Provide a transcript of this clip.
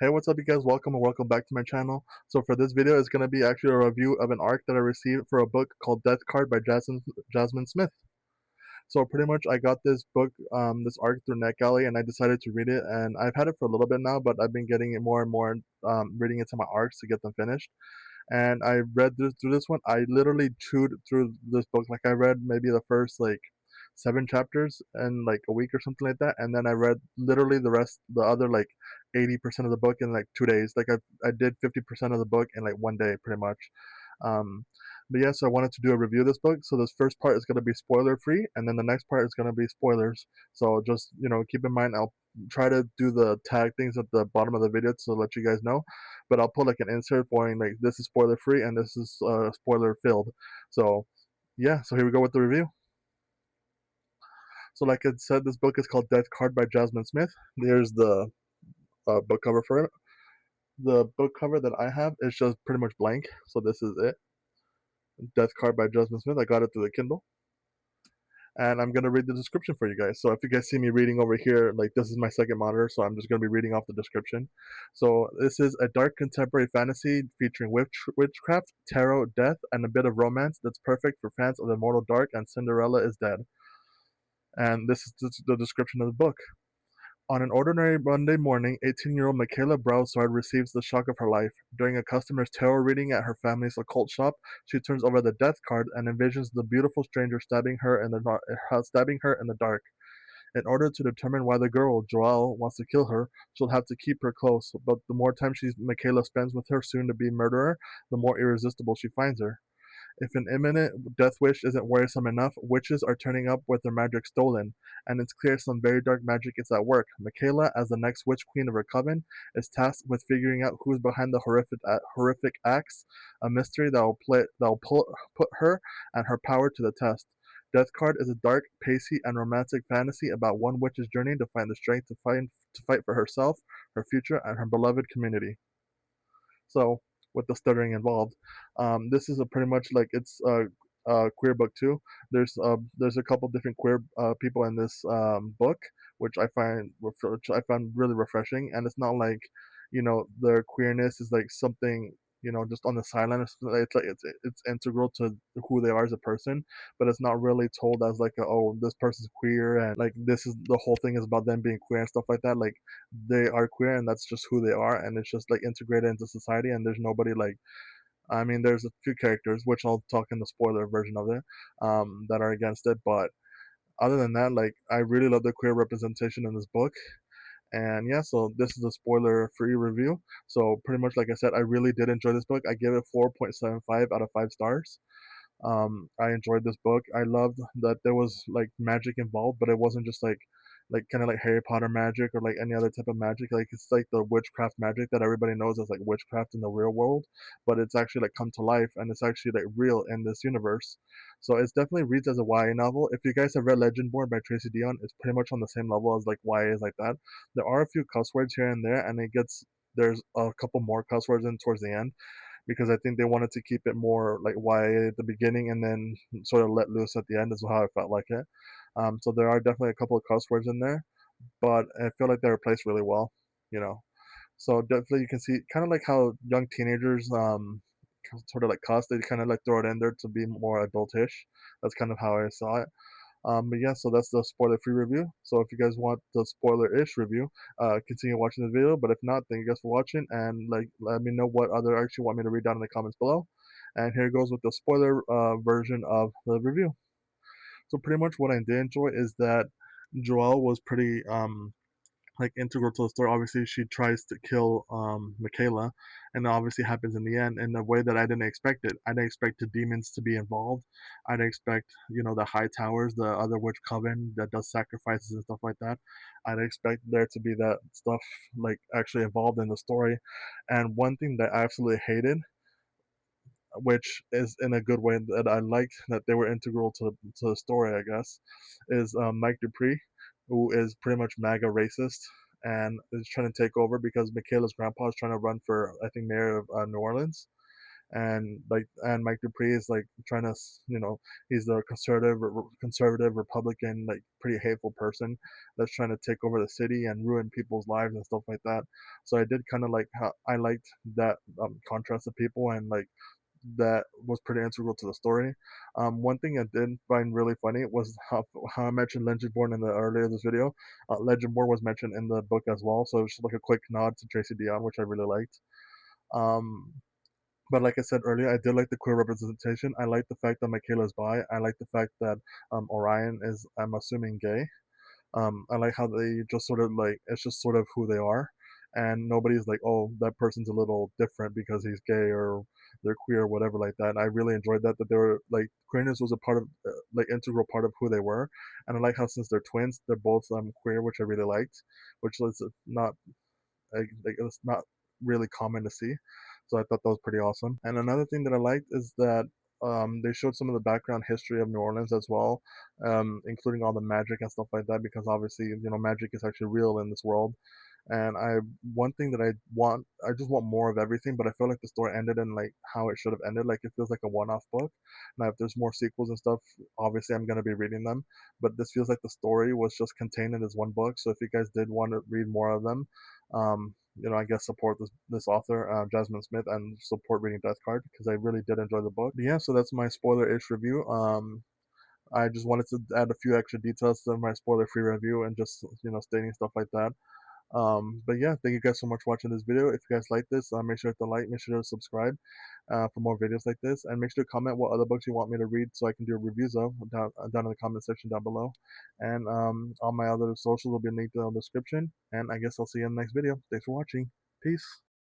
Hey, what's up, you guys? Welcome and welcome back to my channel. So for this video, it's going to be actually a review of an arc that I received for a book called Death Card by Jasmine Smith. So pretty much I got this book, this arc through NetGalley, and I decided to read it, and I've had it for a little bit now, but I've been getting it more and more, reading into my arcs to get them finished. And I read through this one. I literally chewed through this book. Like I read maybe the first like 7 chapters in like a week or something like that, and then I read literally the other like 80% of the book in like 2 days. Like I did 50% of the book in like one day, pretty much. Um, but yeah, so I wanted to do a review of this book. So this first part is going to be spoiler free, and then the next part is going to be spoilers. So just keep in mind, I'll try to do the tag things at the bottom of the video to let you guys know, but I'll put like an insert going like this is spoiler free and this is spoiler filled. So yeah, so here we go with the review. So like I said, this book is called Death Card by Jasmine Smith. There's the book cover for it. The book cover that I have is just pretty much blank. So this is it. Death Card by Jasmine Smith. I got it through the Kindle. And I'm going to read the description for you guys. So if you guys see me reading over here, like this is my second monitor, so I'm just going to be reading off the description. So this is a dark contemporary fantasy featuring witchcraft, tarot, death, and a bit of romance that's perfect for fans of the Immortal Dark and Cinderella is Dead. And this is the description of the book. On an ordinary Monday morning, 18-year-old Michaela Broussard receives the shock of her life. During a customer's tarot reading at her family's occult shop, she turns over the death card and envisions the beautiful stranger stabbing her in the dark. In order to determine why the girl, Joelle, wants to kill her, she'll have to keep her close, but the more time Michaela spends with her soon-to-be murderer, the more irresistible she finds her. If an imminent death wish isn't worrisome enough, witches are turning up with their magic stolen, and it's clear some very dark magic is at work. Michaela, as the next witch queen of her coven, is tasked with figuring out who's behind the horrific acts, a mystery put her and her power to the test. Death Card is a dark, pacey, and romantic fantasy about one witch's journey to find the strength to fight for herself, her future, and her beloved community. So with the stuttering involved, this is a pretty much like it's a queer book too. There's a couple different queer people in this book, which I find really refreshing. And it's not like their queerness is like something just on the sideline. It's like it's integral to who they are as a person, but it's not really told as like oh, this person's queer and like this is the whole thing is about them being queer and stuff like that. Like they are queer and that's just who they are, and it's just like integrated into society, and there's nobody like I mean there's a few characters which I'll talk in the spoiler version of it that are against it, but other than that, like I really love the queer representation in this book. And yeah, so this is a spoiler free review. So pretty much like I said, I really did enjoy this book. I give it 4.75 out of 5 stars. I enjoyed this book. I loved that there was like magic involved, but it wasn't just like kind of like Harry Potter magic or like any other type of magic. Like it's like the witchcraft magic that everybody knows as like witchcraft in the real world, but it's actually like come to life and it's actually like real in this universe. So it's definitely reads as a YA novel. If you guys have read Legendborn by Tracy Dion, it's pretty much on the same level as like YA is like that. There are a few cuss words here and there, and there's a couple more cuss words in towards the end because I think they wanted to keep it more like YA at the beginning and then sort of let loose at the end is how I felt like it. So there are definitely a couple of cuss words in there, but I feel like they're placed really well, you know. So definitely you can see kind of like how young teenagers sort of like cuss, they kind of like throw it in there to be more adultish. That's kind of how I saw it. But yeah, so that's the spoiler-free review. So if you guys want the spoiler-ish review, continue watching the video. But if not, thank you guys for watching, and like let me know what other arcs you want me to read down in the comments below. And here goes with the spoiler version of the review. So pretty much what I did enjoy is that Joelle was pretty like integral to the story. Obviously, she tries to kill Michaela, and it obviously happens in the end in a way that I didn't expect it. I didn't expect the demons to be involved. I didn't expect the High Towers, the other witch coven that does sacrifices and stuff like that. I didn't expect there to be that stuff like actually involved in the story. And one thing that I absolutely hated, which is in a good way that I liked that they were integral to the story, I guess, is Mike Dupree, who is pretty much MAGA racist and is trying to take over because Michaela's grandpa is trying to run for, I think, mayor of New Orleans. and Mike Dupree is like trying to, he's a conservative Republican, like pretty hateful person that's trying to take over the city and ruin people's lives and stuff like that. So I did kind of like how I liked that contrast of people, and like that was pretty integral to the story. One thing I did find really funny was how I mentioned Legendborn in the earlier this video. Legendborn was mentioned in the book as well, so it was just like a quick nod to Tracy Dion, which I really liked. Um, but like I said earlier, I did like the queer representation. I like the fact that Michaela's bi. I like the fact that Orion is, I'm assuming, gay. I like how they just sort of like, it's just sort of who they are, and nobody's like, oh, that person's a little different because he's gay or they're queer or whatever like that. And I really enjoyed that they were like, queerness was a part of like integral part of who they were, and I like how since they're twins, they're both queer, which I really liked, which was not like it's not really common to see. So I thought that was pretty awesome. And another thing that I liked is that they showed some of the background history of New Orleans as well, including all the magic and stuff like that, because obviously, magic is actually real in this world. And one thing that I just want more of everything, but I feel like the story ended in like how it should have ended. Like it feels like a one-off book. Now, if there's more sequels and stuff, obviously I'm gonna be reading them. But this feels like the story was just contained in this one book. So if you guys did want to read more of them, I guess support this author, Jasmine Smith, and support reading Death Card because I really did enjoy the book. But yeah, so that's my spoiler-ish review. I just wanted to add a few extra details to my spoiler-free review and just stating stuff like that. But yeah, thank you guys so much for watching this video. If you guys like this, make sure to hit the like, make sure to subscribe for more videos like this, and make sure to comment what other books you want me to read so I can do reviews of down in the comment section down below. And all my other socials will be linked in the description. And I guess I'll see you in the next video. Thanks for watching. Peace.